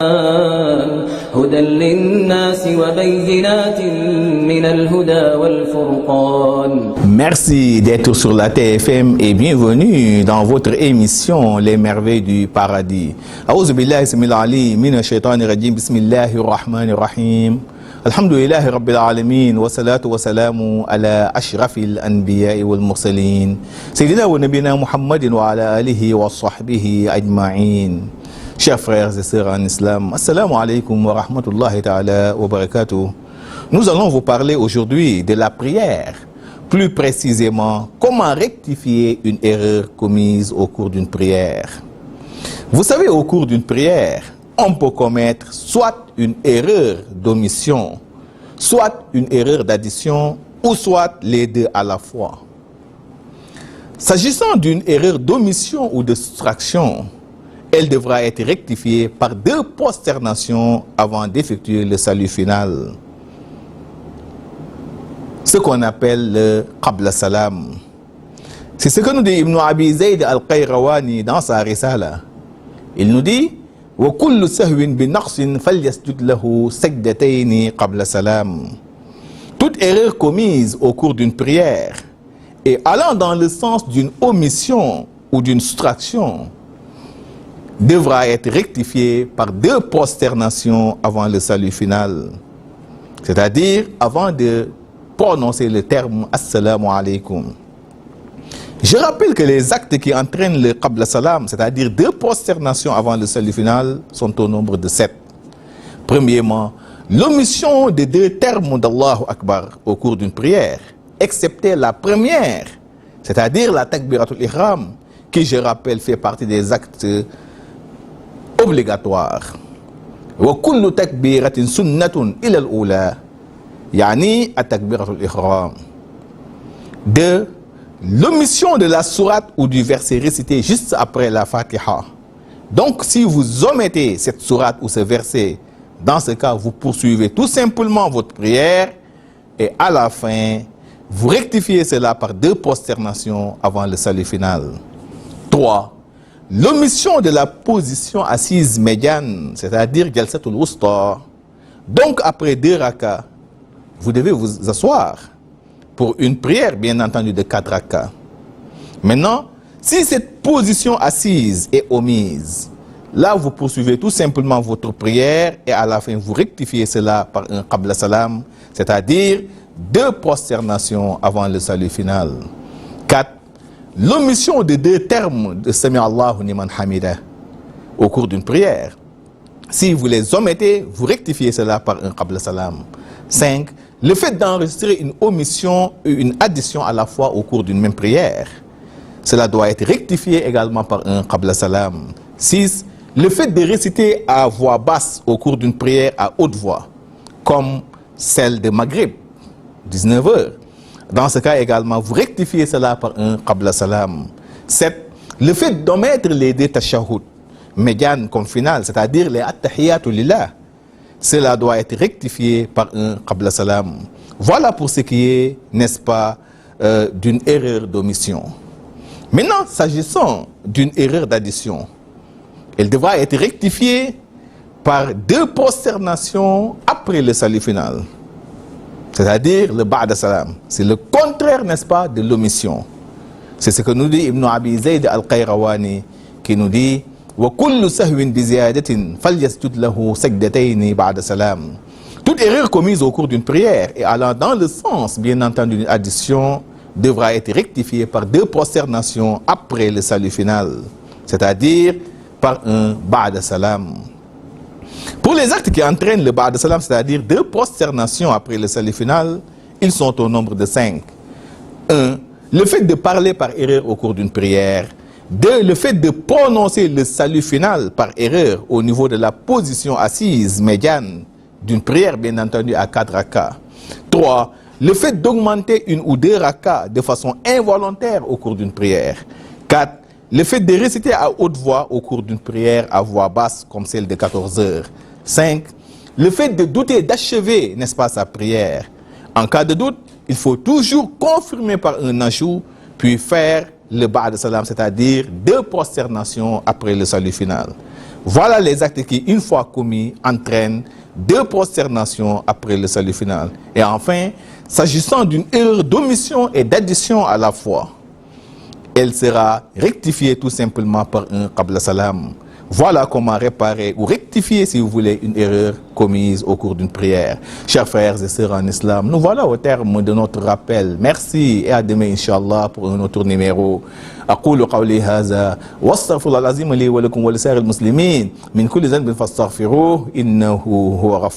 هدى للناس وبينات من الهدى والفرقان. Merci d'être sur la TFM et bienvenue dans votre émission Les Merveilles du Paradis. أعوذ بالله السميع العليم من الشيطان الرجيم. بسم الله الرحمن الرحيم. الحمد لله رب العالمين والصلاة والسلام على أشرف الأنبياء والمرسلين سيدنا ونبينا محمد وعلى آله وصحبه أجمعين. Chers frères et sœurs en islam, assalamu alaikum wa rahmatullahi ta'ala wa barakatuh. Nous allons vous parler aujourd'hui de la prière. Plus précisément, comment rectifier une erreur commise au cours d'une prière. Vous savez, au cours d'une prière, on peut commettre soit une erreur d'omission, soit une erreur d'addition, ou soit les deux à la fois. S'agissant d'une erreur d'omission ou de soustraction, elle devra être rectifiée par deux prosternations avant d'effectuer le salut final. Ce qu'on appelle le Qabla Salam. C'est ce que nous dit Ibn Abi Zayd al-Qayrawani dans sa Risala. Il nous dit وَكُلُّ سَهْوٍ بِنَقْصٍ فَلْيَسْجُدْ لَهُ سَجْدَتَيْنِ قَبْلَ سَلَامٍ. Toute erreur commise au cours d'une prière et allant dans le sens d'une omission ou d'une soustraction devra être rectifiée par deux prosternations avant le salut final, c'est-à-dire avant de prononcer le terme Assalamu alaikum. Je rappelle que les actes qui entraînent le Qabla Salam, c'est-à-dire deux prosternations avant le salut final, sont au nombre de 7. Premièrement, l'omission des deux termes d'Allahu Akbar au cours d'une prière, excepté la première, c'est-à-dire la Takbiratul Ihram, qui, je rappelle, fait partie des actes obligatoires. وَكُلُّ تَكْبِيرَةٍ سُنَّةٌ إِلَى الْأُولَى يعني التكبيرة الإحرام. 2. L'omission de la sourate ou du verset récité juste après la Fatiha. Donc, si vous omettez cette sourate ou ce verset, dans ce cas, vous poursuivez tout simplement votre prière et à la fin, vous rectifiez cela par deux prosternations avant le salut final. 3. L'omission de la position assise médiane, c'est-à-dire Jalsatul Wusta. Donc, après 2 rakas, vous devez vous asseoir pour une prière, bien entendu, de 4 rakas. Maintenant, si cette position assise est omise, là, vous poursuivez tout simplement votre prière et à la fin, vous rectifiez cela par un Qabla Salam, c'est-à-dire 2 prosternations avant le salut final. 4. L'omission de 2 termes de Sami Allahu liman hamida au cours d'une prière. Si vous les omettez, vous rectifiez cela par un Qabla Salam. 5. Le fait d'enregistrer une omission et une addition à la fois au cours d'une même prière. Cela doit être rectifié également par un Qabla Salam. 6. Le fait de réciter à voix basse au cours d'une prière à haute voix, comme celle de Maghrib, 19h. Dans ce cas également, vous rectifiez cela par un Qabla Salam. 7. Le fait d'omettre les 2 tashahhud médianes comme finale, c'est-à-dire les attahiyatu lillah, cela doit être rectifié par un Qabla Salam. Voilà pour ce qui est, n'est-ce pas, d'une erreur d'omission. Maintenant, s'agissant d'une erreur d'addition, elle devra être rectifiée par 2 prosternations après le salut final, c'est-à-dire le Ba'da Salam. C'est le contraire, n'est-ce pas, de l'omission. C'est ce que nous dit Ibn Abi Zayd al-Qayrawani, qui nous dit وَكُلُّ سَهْوٍ بِزِيَادَةٍ فَلْيَسْجُدْ لَهُ سَجْدَتَيْنِ بَعْدَ سَلَامٍ. Toute erreur commise au cours d'une prière et allant dans le sens, bien entendu, d'une addition, devra être rectifiée par 2 prosternations après le salut final, c'est-à-dire par un Ba'da Salam. Pour les actes qui entraînent le Ba'da Salam, c'est-à-dire 2 prosternations après le salut final, ils sont au nombre de 5. 1. Le fait de parler par erreur au cours d'une prière. 2. Le fait de prononcer le salut final par erreur au niveau de la position assise médiane d'une prière, bien entendu, à 4 rakas. 3. Le fait d'augmenter 1 ou 2 rakas de façon involontaire au cours d'une prière. 4. Le fait de réciter à haute voix au cours d'une prière à voix basse comme celle de 14h. 5. Le fait de douter d'achever, n'est-ce pas, sa prière. En cas de doute, il faut toujours confirmer par un ajout, puis faire le Ba'da Salam, c'est-à-dire 2 prosternations après le salut final. Voilà les actes qui, une fois commis, entraînent 2 prosternations après le salut final. Et enfin, s'agissant d'une erreur d'omission et d'addition à la foi, elle sera rectifiée tout simplement par un qabla salam. Voilà comment réparer ou rectifier, si vous voulez, une erreur commise au cours d'une prière. Chers frères et sœurs en islam, nous voilà au terme de notre rappel. Merci et à demain, Inch'Allah, pour un autre numéro. أقول قولي هذا واستغفر الله العظيم لي ولكم ولسائر المسلمين من كل ذنب فاستغفروه إنه هو غفور